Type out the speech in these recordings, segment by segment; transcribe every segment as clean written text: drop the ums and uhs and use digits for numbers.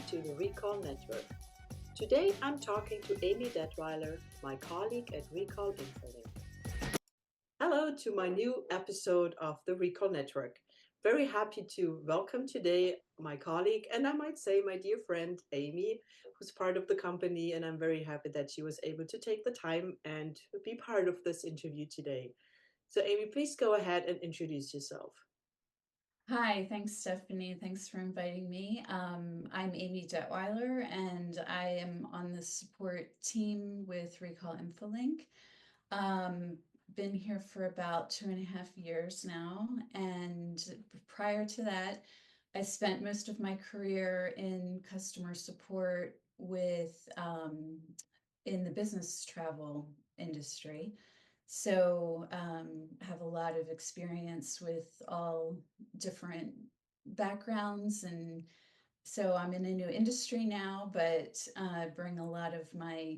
to the Recall Network. Today I'm talking to Amy Detweiler, my colleague at Recall InfoLink. Hello to my new episode of the Recall Network. Very happy to welcome today my colleague and I might say my dear friend Amy, who's part of the company, and I'm very happy that she was able to take the time and be part of this interview today. So Amy, please go ahead and introduce yourself. Hi, thanks, Stephanie. Thanks for inviting me. I'm Amy Detweiler, and I am on the support team with Recall InfoLink. Um, been here for about 2.5 years now, and prior to that, I spent most of my career in customer support with in the business travel industry. So have a lot of experience with all different backgrounds, and so I'm in a new industry now, but bring a lot of my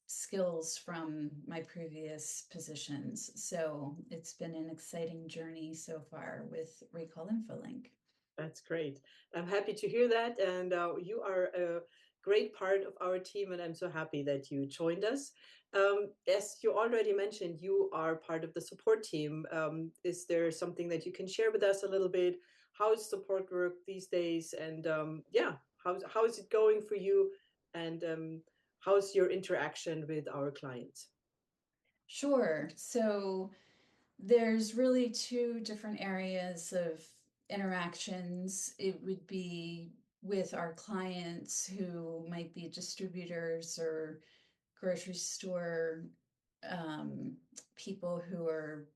skills from my previous positions. So it's been an exciting journey so far with Recall InfoLink. That's great. I'm happy to hear that. And you are a great part of our team, and I'm so happy that you joined us. As you already mentioned, you are part of the support team. Is there something that you can share with us a little bit? How is support work these days? And yeah, how is it going for you? And how's your interaction with our clients? Sure. So there's really two different areas of interactions. It would be with our clients who might be distributors or grocery store um, people who are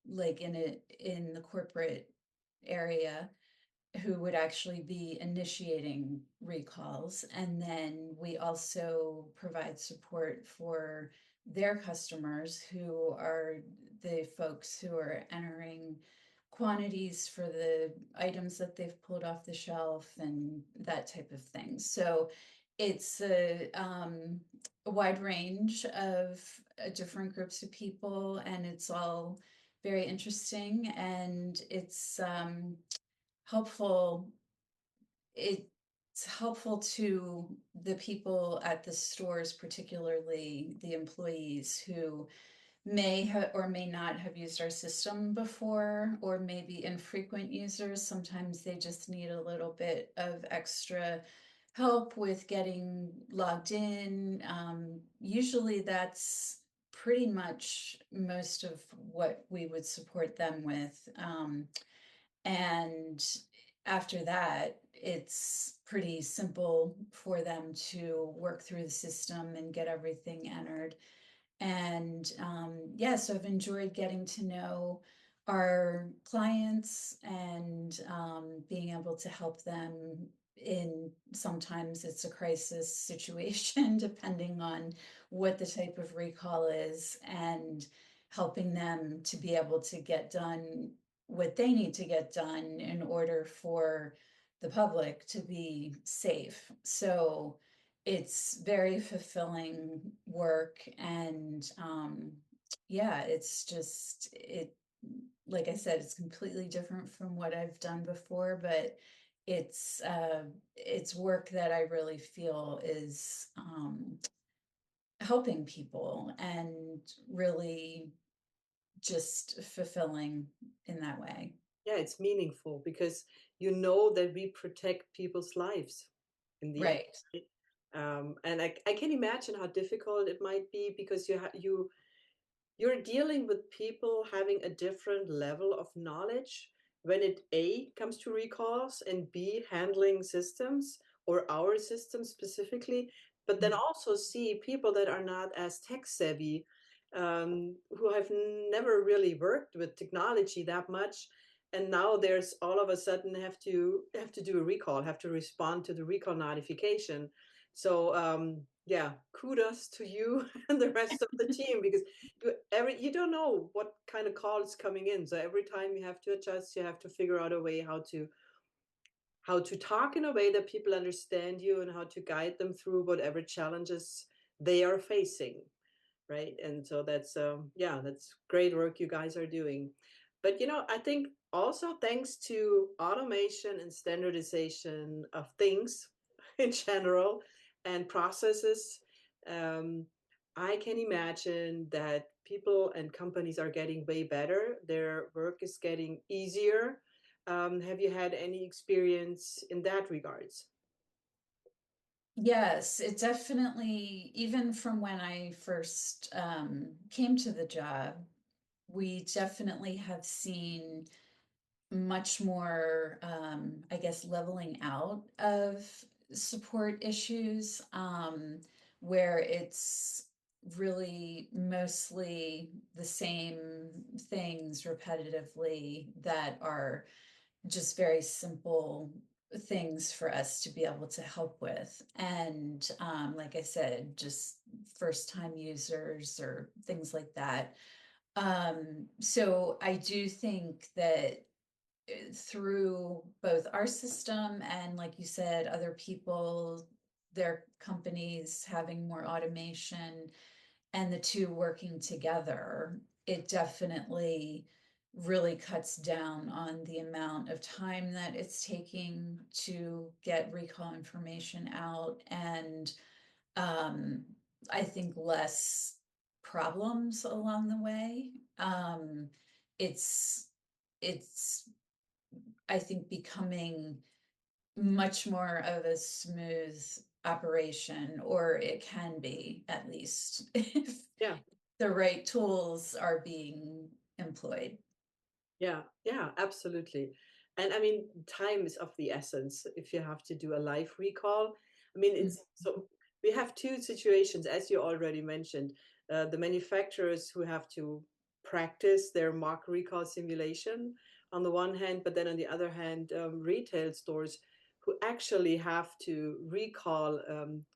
like in the corporate area who would actually be initiating recalls. And then we also provide support for their customers who are the folks who are entering quantities for the items that they've pulled off the shelf and that type of thing. So it's a wide range of different groups of people, and it's all very interesting, and it's helpful. It's helpful to the people at the stores, particularly the employees who or may not have used our system before, or maybe infrequent users. Sometimes they just need a little bit of extra help with getting logged in. Usually that's pretty much most of what we would support them with. And after that, it's pretty simple for them to work through the system and get everything entered. And yeah, so I've enjoyed getting to know our clients and being able to help them in sometimes it's a crisis situation, depending on what the type of recall is, and helping them to be able to get done what they need to get done in order for the public to be safe. So it's very fulfilling work, and yeah, it's just like I said, it's completely different from what I've done before, but it's work that I really feel is helping people and really just fulfilling in that way. Yeah, it's meaningful because you know that we protect people's lives in the end. Right. Right? And I can imagine how difficult it might be because you're dealing with people having a different level of knowledge when it A comes to recalls and B handling systems or our system specifically, but then also see people that are not as tech savvy, who have never really worked with technology that much, and now there's all of a sudden have to do a recall, have to respond to the recall notification. So yeah, kudos to you and the rest of the team because you don't know what kind of call is coming in, so every time you have to adjust, you have to figure out a way how to talk in a way that people understand you and how to guide them through whatever challenges they are facing, right? And so that's yeah, that's great work you guys are doing. But I think also thanks to automation and standardization of things, in general and processes. Um, I can imagine that people and companies are getting way better. Their work is getting easier. Have you had any experience in that regards? Yes, it definitely, even from when I first came to the job, we definitely have seen much more, I guess, leveling out of support issues, where it's really mostly the same things repetitively that are just very simple things for us to be able to help with. And like I said, just first time users or things like that. So I do think that through both our system and, like you said, other people, their companies having more automation and the two working together, it definitely really cuts down on the amount of time that it's taking to get recall information out, and I think less problems along the way. It's it's I think becoming much more of a smooth operation, or it can be at least if Yeah. the right tools are being employed. Yeah, yeah, absolutely. And I mean, time is of the essence if you have to do a live recall. I mean, Mm. it's so we have two situations, as you already mentioned. The manufacturers who have to practice their mock recall simulation on the one hand, but then on the other hand, retail stores who actually have to recall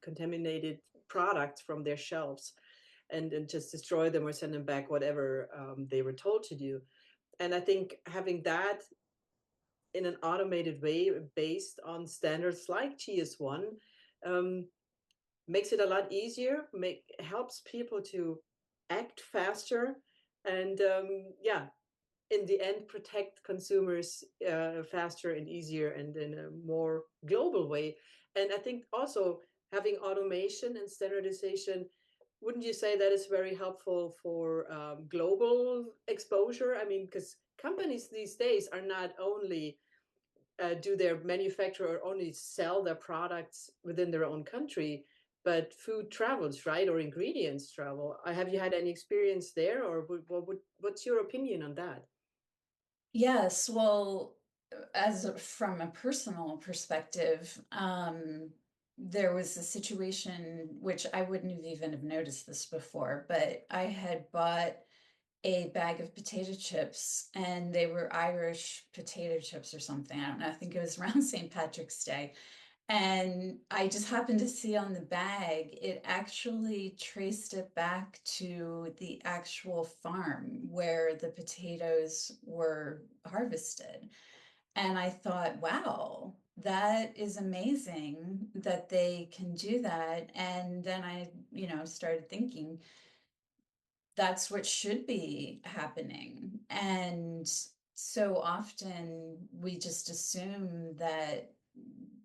contaminated products from their shelves and just destroy them or send them back, whatever they were told to do. And I think having that in an automated way based on standards like GS1 um, makes it a lot easier, helps people to act faster, and yeah, in the end, protect consumers faster and easier and in a more global way. And I think also having automation and standardization, wouldn't you say that is very helpful for global exposure? I mean, because companies these days are not only do their manufacture or only sell their products within their own country, but food travels, right? Or ingredients travel. Have you had any experience there, or what's your opinion on that? Yes, well, from a personal perspective, there was a situation which I wouldn't have even have noticed this before, but I had bought a bag of potato chips, and they were Irish potato chips or something. I don't know. I think it was around St. Patrick's Day. And I just happened to see on the bag, it actually traced it back to the actual farm where the potatoes were harvested. And I thought, wow, that is amazing that they can do that. And then I, started thinking, that's what should be happening. And so often we just assume that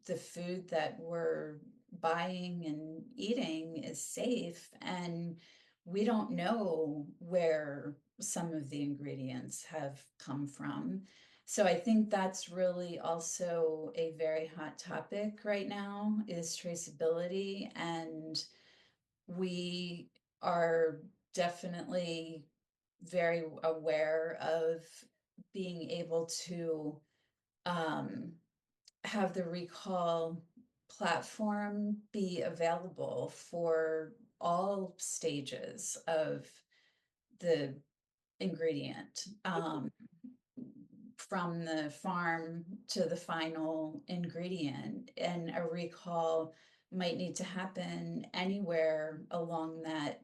the food that we're buying and eating is safe, and we don't know where some of the ingredients have come from. So I think that's really also a very hot topic right now, is traceability, and we are definitely very aware of being able to um, have the recall platform be available for all stages of the ingredient, from the farm to the final ingredient. And a recall might need to happen anywhere along that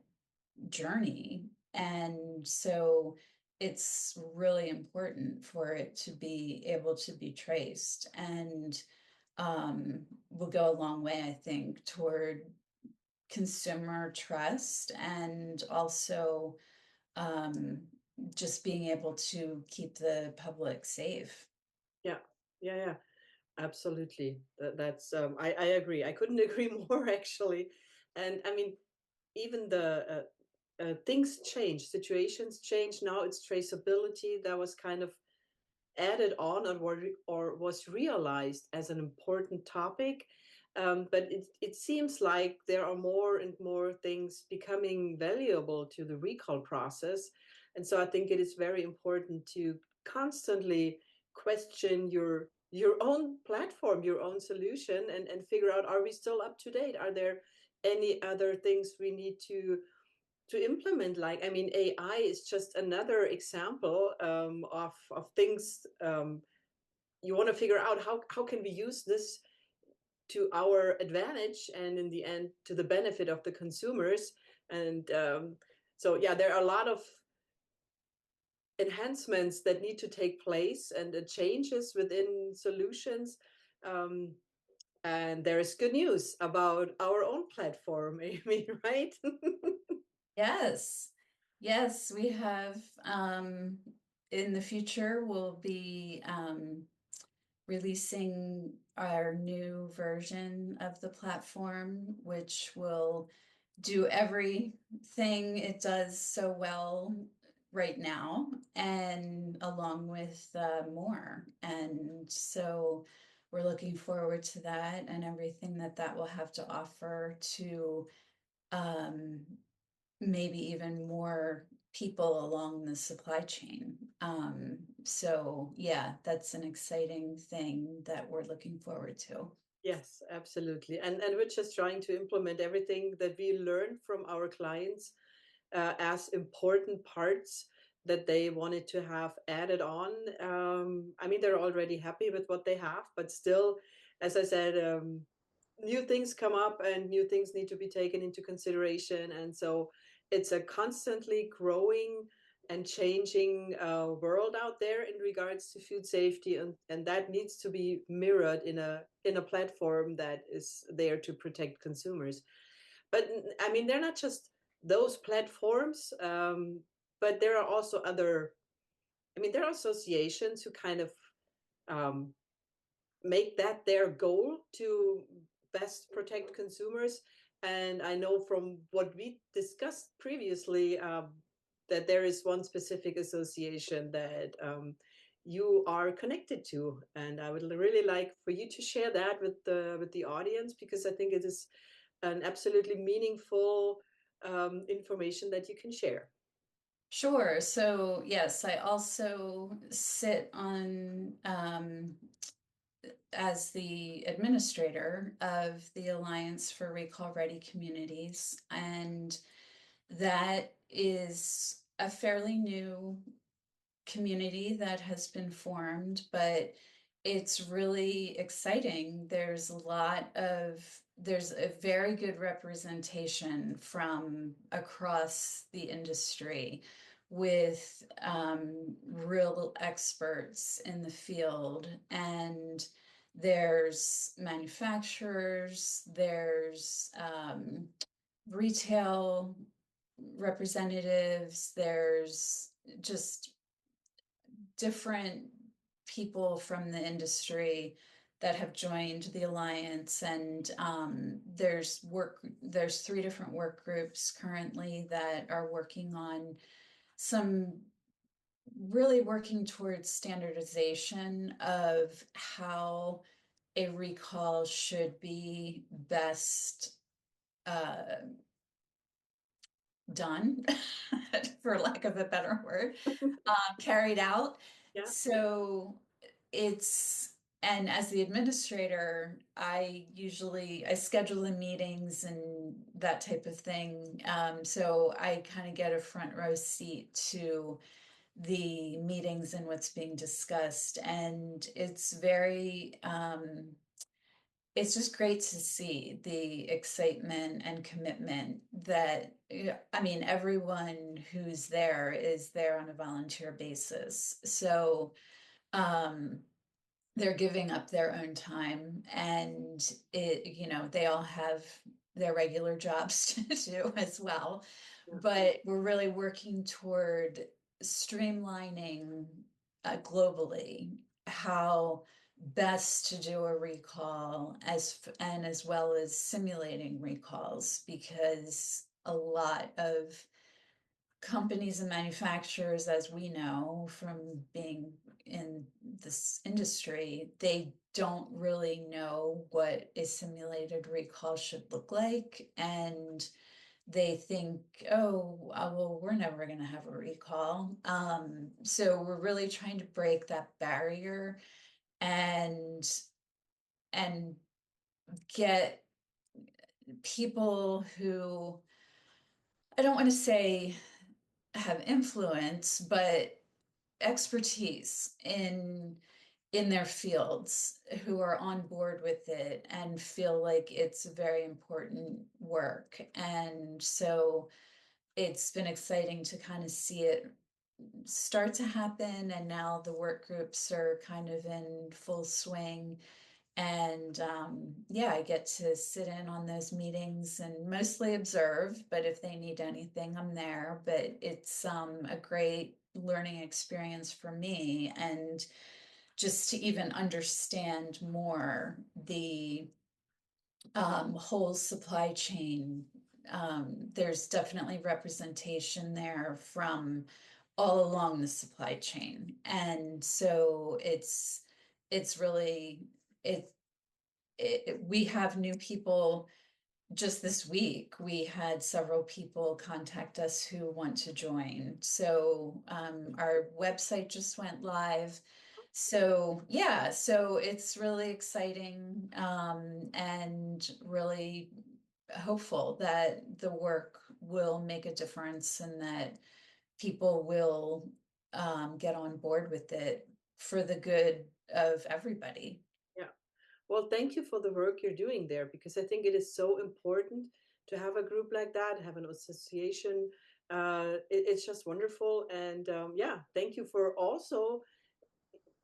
journey. And so it's really important for it to be able to be traced, and will go a long way, I think, toward consumer trust, and also um, just being able to keep the public safe. Yeah, yeah, yeah. Absolutely. That's I agree. I couldn't agree more actually. And I mean, even the things change, situations change. Now it's traceability that was kind of added on or was realized as an important topic. But it seems like there are more and more things becoming valuable to the recall process. And so I think it is very important to constantly question your own platform, your own solution, and figure out, are we still up to date? Are there any other things we need to implement? Like, I mean, AI is just another example of things. You want to figure out how can we use this to our advantage, and in the end to the benefit of the consumers. And so yeah, there are a lot of enhancements that need to take place, and changes within solutions. um, and there is good news about our own platform, Amy, right? Yes. Yes, we have in the future we'll be releasing our new version of the platform, which will do everything it does so well right now, and along with more. And so we're looking forward to that and everything that that will have to offer to um, maybe even more people along the supply chain. So yeah, that's an exciting thing that we're looking forward to. Yes, absolutely. And we're just trying to implement everything that we learned from our clients as important parts that they wanted to have added on. I mean, they're already happy with what they have, but still, as I said, new things come up and new things need to be taken into consideration. And so it's a constantly growing and changing world out there in regards to food safety, and that needs to be mirrored in a platform that is there to protect consumers. But I mean, they're not just those platforms, but there are also other. I mean, there are associations who kind of um, make that their goal to best protect consumers. And I know from what we discussed previously that there is one specific association that you are connected to, and I would really like for you to share that with the audience, because I think it is an absolutely meaningful information that you can share. Sure. So yes, I also sit on as the administrator of the Alliance for Recall Ready Communities, and that is a fairly new community that has been formed, but it's really exciting. There's a very good representation from across the industry with real experts in the field. And there's manufacturers, there's retail representatives, there's just different people from the industry that have joined the alliance. And there's three different work groups currently that are working on some really working towards standardization of how a recall should be best uh, done, for lack of a better word, carried out. Yeah. So it's, and as the administrator, I schedule the meetings and that type of thing. So I kind of get a front row seat to the meetings and what's being discussed. And it's just great to see the excitement and commitment that, I mean, everyone who's there is there on a volunteer basis. So um, they're giving up their own time, and they all have their regular jobs to do as well. Yeah. But we're really working toward streamlining globally how best to do a recall and as well as simulating recalls, because a lot of companies and manufacturers, as we know from being in this industry, they don't really know what a simulated recall should look like. And they think, oh, well, we're never going to have a recall. So we're really trying to break that barrier and and get people who, I don't want to say have influence, but expertise in their fields, who are on board with it and feel like it's very important work. And so it's been exciting to kind of see it start to happen, and now the work groups are kind of in full swing. And yeah, I get to sit in on those meetings and mostly observe, but if they need anything, I'm there. But it's a great learning experience for me, and just to even understand more the whole supply chain. There's definitely representation there from all along the supply chain, and so it's really it, we have new people. Just this week, we had several people contact us who want to join. So our website just went live. So yeah, so it's really exciting, and really hopeful that the work will make a difference and that people will get on board with it for the good of everybody. Yeah. Well, thank you for the work you're doing there, because I think it is so important to have a group like that, have an association. It's just wonderful. And yeah, thank you for also,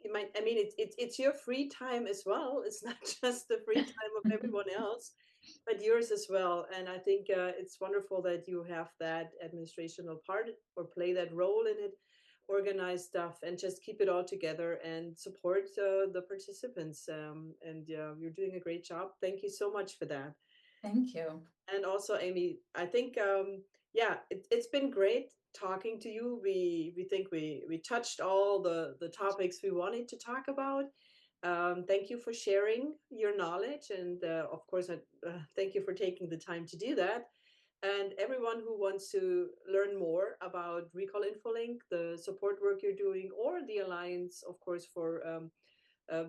you might, I mean, it's your free time as well. It's not just the free time of everyone else, but yours as well. And I think it's wonderful that you have that administrational part or play that role in it, organize stuff, and just keep it all together and support the participants. And you're doing a great job. Thank you so much for that. Thank you. And also, Amy, I think yeah, it's been great talking to you. We think we touched all the topics we wanted to talk about. Thank you for sharing your knowledge, and of course, thank you for taking the time to do that. And everyone who wants to learn more about Recall InfoLink, the support work you're doing, or the Alliance, of course, for uh,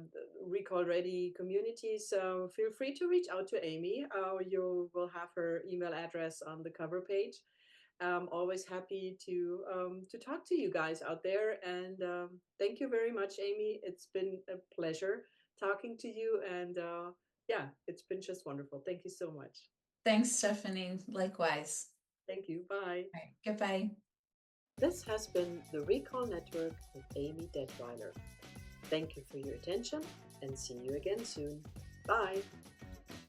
recall ready communities, feel free to reach out to Amy. You will have her email address on the cover page. I'm always happy to talk to you guys out there. And thank you very much, Amy. It's been a pleasure talking to you. And yeah, it's been just wonderful. Thank you so much. Thanks, Stephanie. Likewise. Thank you. Bye. All right. Goodbye. This has been the Recall Network with Amy Detweiler. Thank you for your attention and see you again soon. Bye.